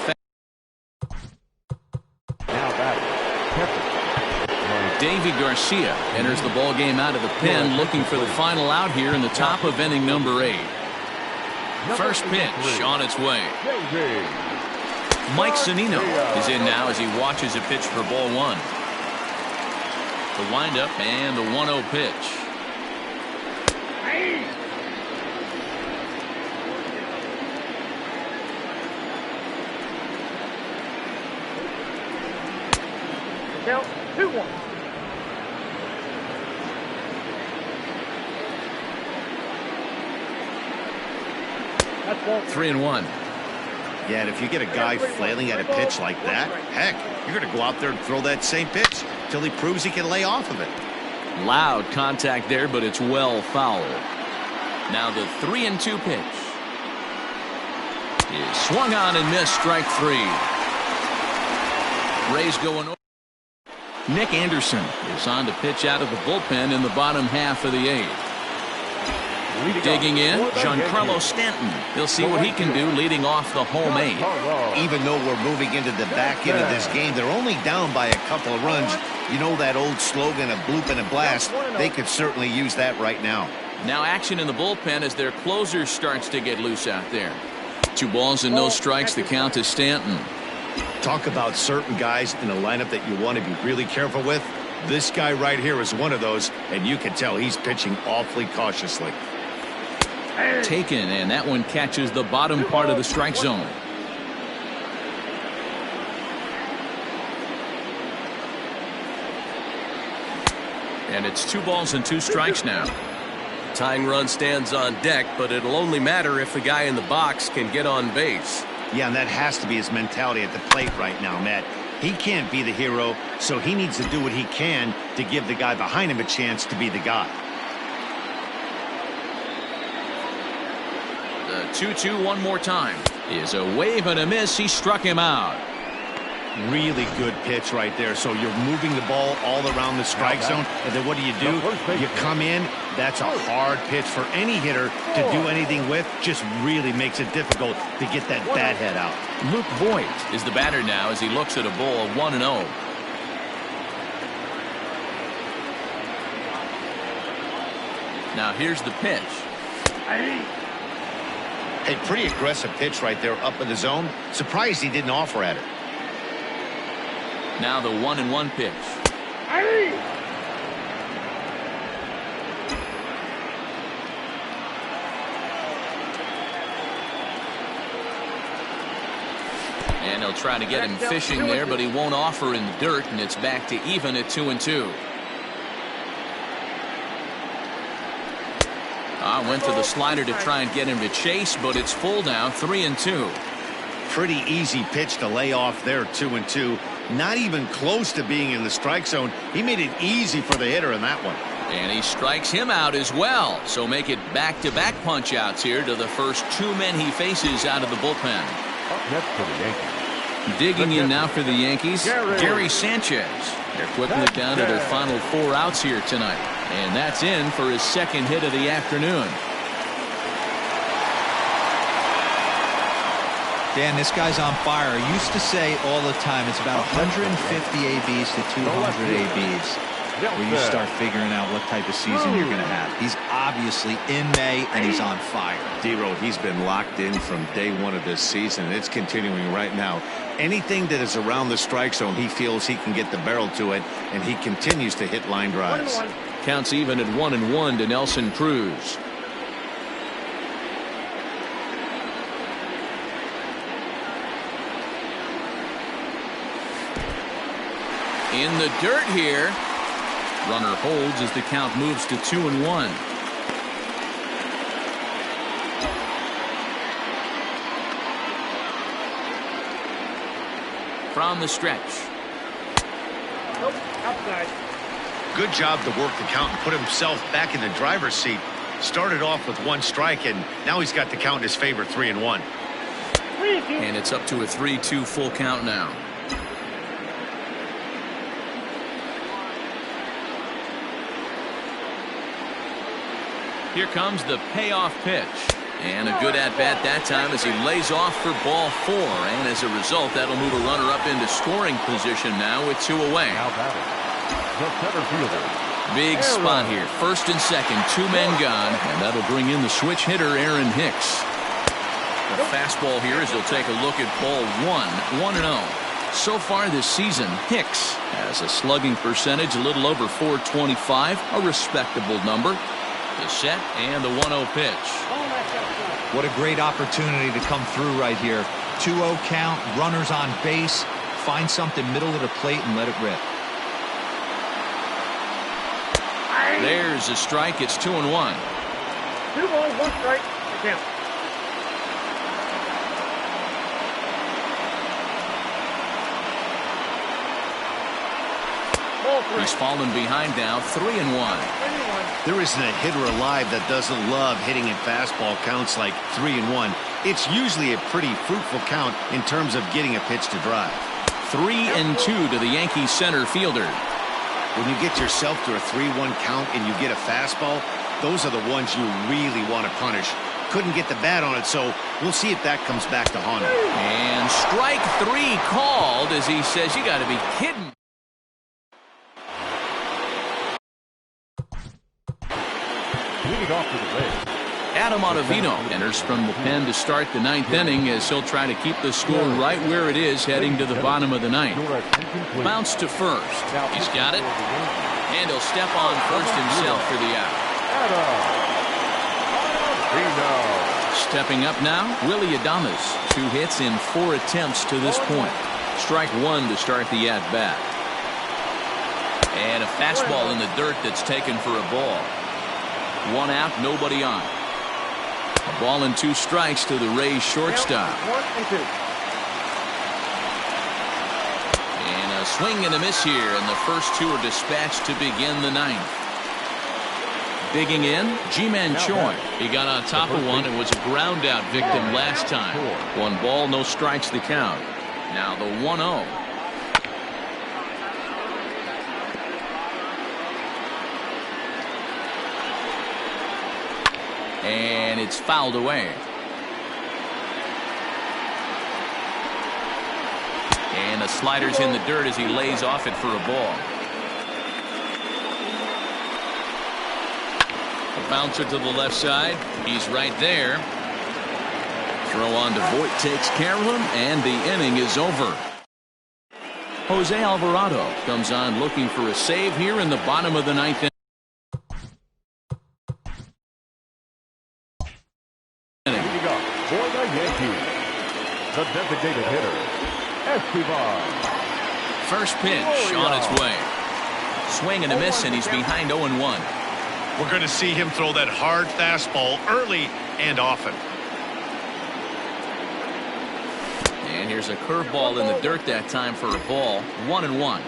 Davy Garcia enters the ball game out of the pen, looking for the final out here in the top of inning number 8. First pitch on its way. Mike Zunino is in now as he watches a pitch for ball 1. The windup and the 1-0 pitch. Now 2-1. 3-1. Yeah, and if you get a guy flailing at a pitch like that, heck, you're going to go out there and throw that same pitch till he proves he can lay off of it. Loud contact there, but it's well fouled. Now the 3-2 pitch is swung on and missed. Strike three. Rays going over. Nick Anderson is on to pitch out of the bullpen in the bottom half of the eighth. Digging in, Giancarlo Stanton. He'll see what he can do leading off the home eighth. Even though we're moving into the back end of this game, they're only down by a couple of runs. You know that old slogan, a bloop and a blast. They could certainly use that right now. Now action in the bullpen as their closer starts to get loose out there. 2 balls and no strikes. The count is Stanton. Talk about certain guys in the lineup that you want to be really careful with. This guy right here is one of those, and you can tell he's pitching awfully cautiously. Taken, and that one catches the bottom part of the strike zone. And it's 2 balls and 2 strikes now. Tying run stands on deck, but it'll only matter if the guy in the box can get on base. Yeah, and that has to be his mentality at the plate right now, Matt. He can't be the hero, so he needs to do what he can to give the guy behind him a chance to be the guy. The 2-2 one more time is a wave and a miss. He struck him out. Really good pitch right there. So you're moving the ball all around the strike zone, and then what do? You come in. That's a hard pitch for any hitter to do anything with. Just really makes it difficult to get that bat head out. Luke Voigt is the batter now as he looks at a ball 1-0. Now here's the pitch. Hey, pretty aggressive pitch right there up in the zone. Surprised he didn't offer at it. Now the 1-1 pitch. And he'll try to get him fishing there, but he won't offer in the dirt, and it's back to even at 2-2. Went to the slider to try and get him to chase, but it's full now, 3-2. Pretty easy pitch to lay off there, 2-2. Not even close to being in the strike zone. He made it easy for the hitter in that one. And he strikes him out as well. So make it back-to-back punch-outs here to the first 2 men he faces out of the bullpen. Next for the Yankees. Digging in now for the Yankees, Gary Sanchez. They're whipping it down to their final 4 outs here tonight. And that's in for his second hit of the afternoon. Dan, this guy's on fire. I used to say all the time it's about 150 ABs to 200 ABs where you start figuring out what type of season you're going to have. He's obviously in May, and he's on fire. D-Road, he's been locked in from day 1 of this season. It's continuing right now. Anything that is around the strike zone, he feels he can get the barrel to it, and he continues to hit line drives. Counts even at 1-1 to Nelson Cruz. In the dirt here. Runner holds as the count moves to 2-1. From the stretch. Nope, outside. Good job to work the count and put himself back in the driver's seat. Started off with 1 strike, and now he's got the count in his favor, 3-1. And it's up to a 3-2 full count now. Here comes the payoff pitch. And a good at-bat that time as he lays off for ball 4. And as a result, that'll move a runner up into scoring position now with 2 away. Now batting, the center fielder. Big spot here. First and second, 2 men gone. And that'll bring in the switch hitter, Aaron Hicks. The fastball here as he'll take a look at ball 1, 1-0. So far this season, Hicks has a slugging percentage a little over .425, a respectable number. The set and the 1-0 pitch. What a great opportunity to come through right here. 2-0 count, runners on base. Find something middle of the plate and let it rip. There's a strike. It's 2-1. 2 balls, 1 strike. Count. He's fallen behind now, 3-1. There isn't a hitter alive that doesn't love hitting in fastball counts like 3-1. it's usually a pretty fruitful count in terms of getting a pitch to drive. 3-2 to the Yankees center fielder. When you get yourself to a 3-1 count and you get a fastball, those are the ones you really want to punish. Couldn't get the bat on it, so we'll see if that comes back to haunt him. And strike 3 called as he says, you got to be kidding. Leading off to the base. Adam Ottavino enters from the pen to start the 9th inning as he'll try to keep the score right where it is heading to the bottom of the 9th. Bounce to first. He's got it. And he'll step on first himself for the out. Stepping up now, Willie Adames. 2 hits in 4 attempts to this point. Strike 1 to start the at-bat. And a fastball in the dirt that's taken for a ball. 1 out, nobody on. A ball and 2 strikes to the Rays shortstop. 1 and 2. And a swing and a miss here, and the first 2 are dispatched to begin the 9th. Digging in, Ji-Man Choi. He got on top of one and was a ground out victim last time. 1 ball, no strikes the count. Now the 1-0. And it's fouled away. And the slider's in the dirt as he lays off it for a ball. A bouncer to the left side. He's right there. Throw on to Voit takes care of him, and the inning is over. Jose Alvarado comes on looking for a save here in the bottom of the 9th inning. For the Yankees, the designated hitter, Esteban. First pitch on its way. Swing and a miss, and he's behind 0-1. We're going to see him throw that hard fastball early and often. And here's a curveball in the dirt that time for a ball. 1-1.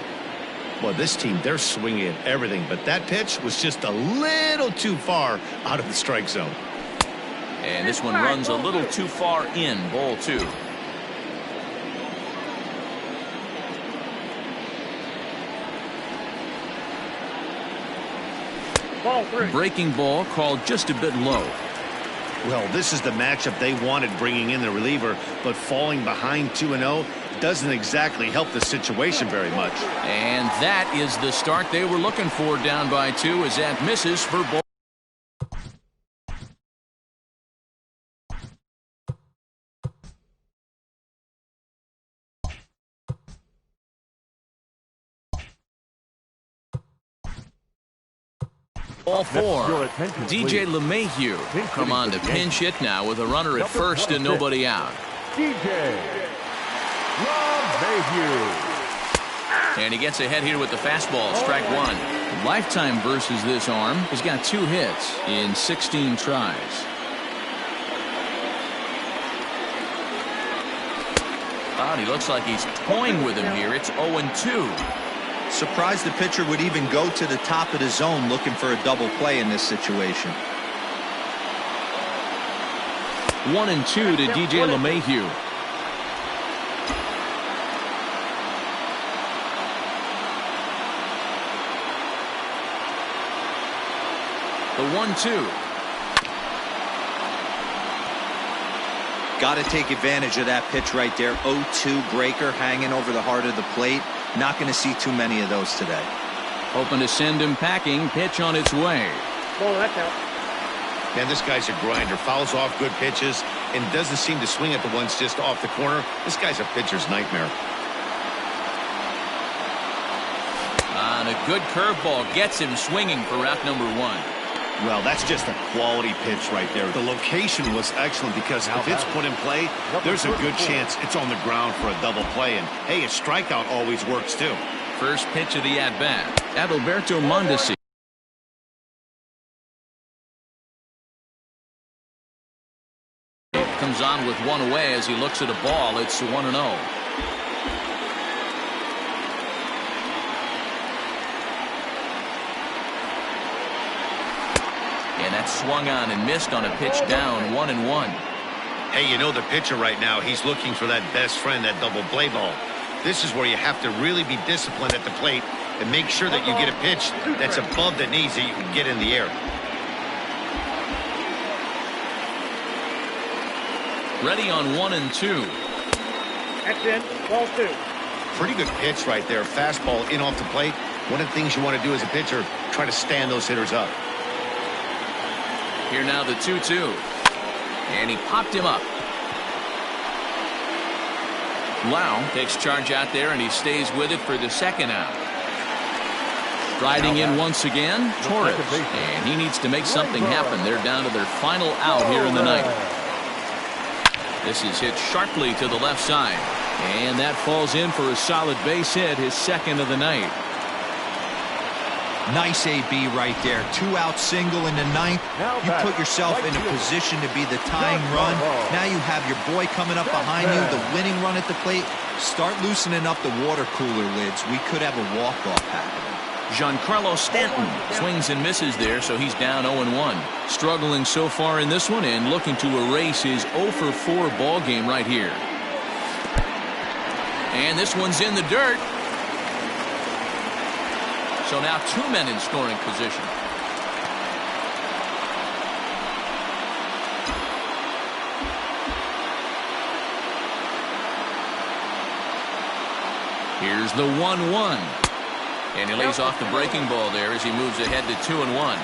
Well, this team, they're swinging at everything, but that pitch was just a little too far out of the strike zone. And this one runs a little too far in. Ball 2. Ball 3. Breaking ball called just a bit low. Well, this is the matchup they wanted, bringing in the reliever, but falling behind 2-0 doesn't exactly help the situation very much. And that is the start they were looking for, down by 2, as that misses for ball. Ball 4. DJ LeMahieu come on to pinch hit now with a runner at first and nobody out. DJ LeMahieu. And he gets ahead here with the fastball. Strike 1. Lifetime versus this arm. He's got 2 hits in 16 tries. Oh, he looks like he's toying with him here. It's 0-2. Surprised the pitcher would even go to the top of the zone looking for a double play in this situation. 1-2 to DJ LeMahieu. The 1-2. Got to take advantage of that pitch right there. 0-2 breaker hanging over the heart of the plate. Not going to see too many of those today. Hoping to send him packing. Pitch on its way. Ball, that's out. Man, this guy's a grinder. Fouls off good pitches and doesn't seem to swing at the ones just off the corner. This guy's a pitcher's nightmare. And a good curveball gets him swinging for out number 1. Well, that's just a quality pitch right there. The location was excellent because if it's put in play, there's a good chance it's on the ground for a double play. And, hey, a strikeout always works, too. First pitch of the at-bat. Adalberto Mondesi. Comes on with 1 away as he looks at a ball. It's 1-0. And that swung on and missed on a pitch down. 1-1. Hey, you know the pitcher right now, he's looking for that best friend, that double play ball. This is where you have to really be disciplined at the plate and make sure that you get a pitch that's above the knees that you can get in the air. Ready on 1 and 2. That's in. Ball 2. Pretty good pitch right there. Fastball in off the plate. One of the things you want to do as a pitcher, try to stand those hitters up. Here now the 2-2. And he popped him up. Lau takes charge out there, and he stays with it for the second out. Striding in once again, Torres. And he needs to make something happen. They're down to their final out here in the ninth. This is hit sharply to the left side. And that falls in for a solid base hit, his second of the night. Nice AB right there. 2-out single in the ninth. You put yourself in a position to be the tying run. Now you have your boy coming up behind you, the winning run at the plate. Start loosening up the water cooler lids. We could have a walk-off happening. Giancarlo Stanton swings and misses there, so he's down 0-1. Struggling so far in this one and looking to erase his 0-for-4 ball game right here. And this one's in the dirt. So now 2 men in scoring position. Here's the 1-1. And he lays off the breaking ball there as he moves ahead to 2-1.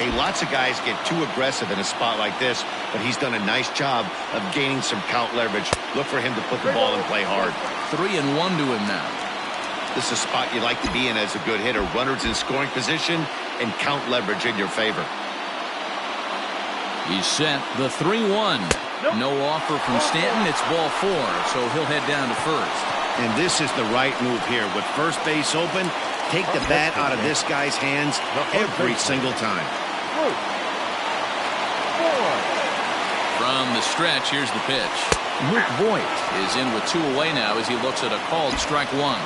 Hey, lots of guys get too aggressive in a spot like this, but he's done a nice job of gaining some count leverage. Look for him to put the ball and play hard. 3-1 to him now. This is a spot you like to be in as a good hitter. Runners in scoring position and count leverage in your favor. He's set the 3-1. No offer from Stanton. It's ball 4, so he'll head down to first. And this is the right move here. With first base open, take the bat out of this guy's hands every single time. From the stretch, here's the pitch. Luke Voigt is in with 2 away now as he looks at a called strike 1.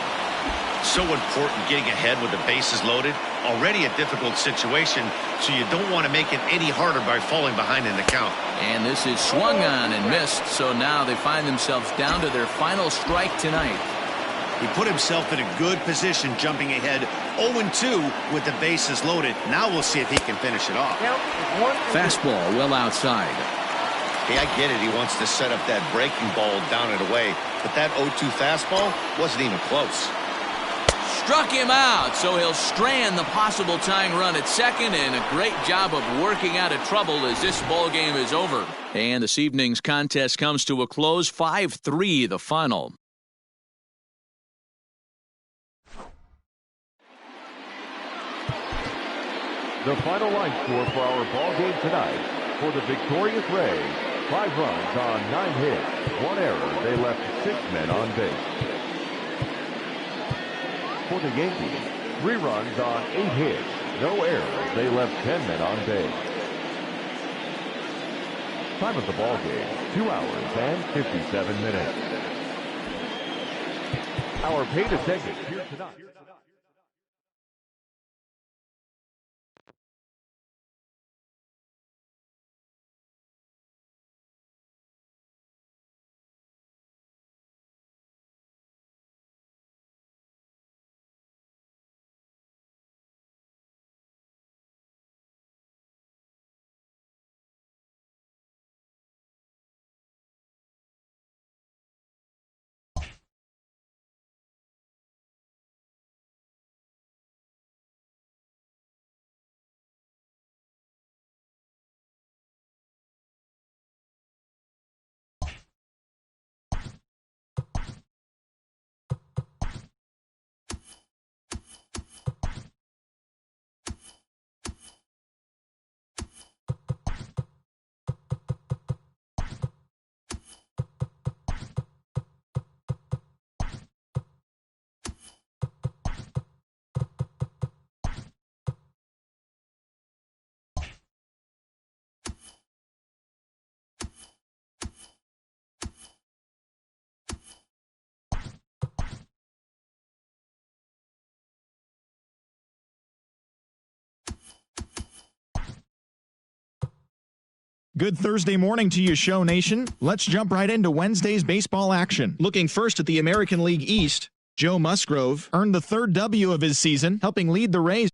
So important getting ahead with the bases loaded. Already a difficult situation, so you don't want to make it any harder by falling behind in the count. And this is swung on and missed, so now they find themselves down to their final strike tonight. He put himself in a good position jumping ahead 0-2 with the bases loaded. Now we'll see if he can finish it off. Fastball well outside. Hey, I get it. He wants to set up that breaking ball down and away, but that 0-2 fastball wasn't even close. Struck him out, so he'll strand the possible tying run at second, and a great job of working out of trouble as this ball game is over. And this evening's contest comes to a close, 5-3 the final. The final line score for our ball game tonight. For the victorious Rays, 5 runs on 9 hits, 1 error. They left 6 men on base. For the Yankees, 3 runs on 8 hits, no errors. They left 10 men on base. Time of the ball game, 2 hours and 57 minutes. Our paid attendance here tonight. Good Thursday morning to you, Show Nation. Let's jump right into Wednesday's baseball action. Looking first at the American League East, Joe Musgrove earned the third W of his season, helping lead the Rays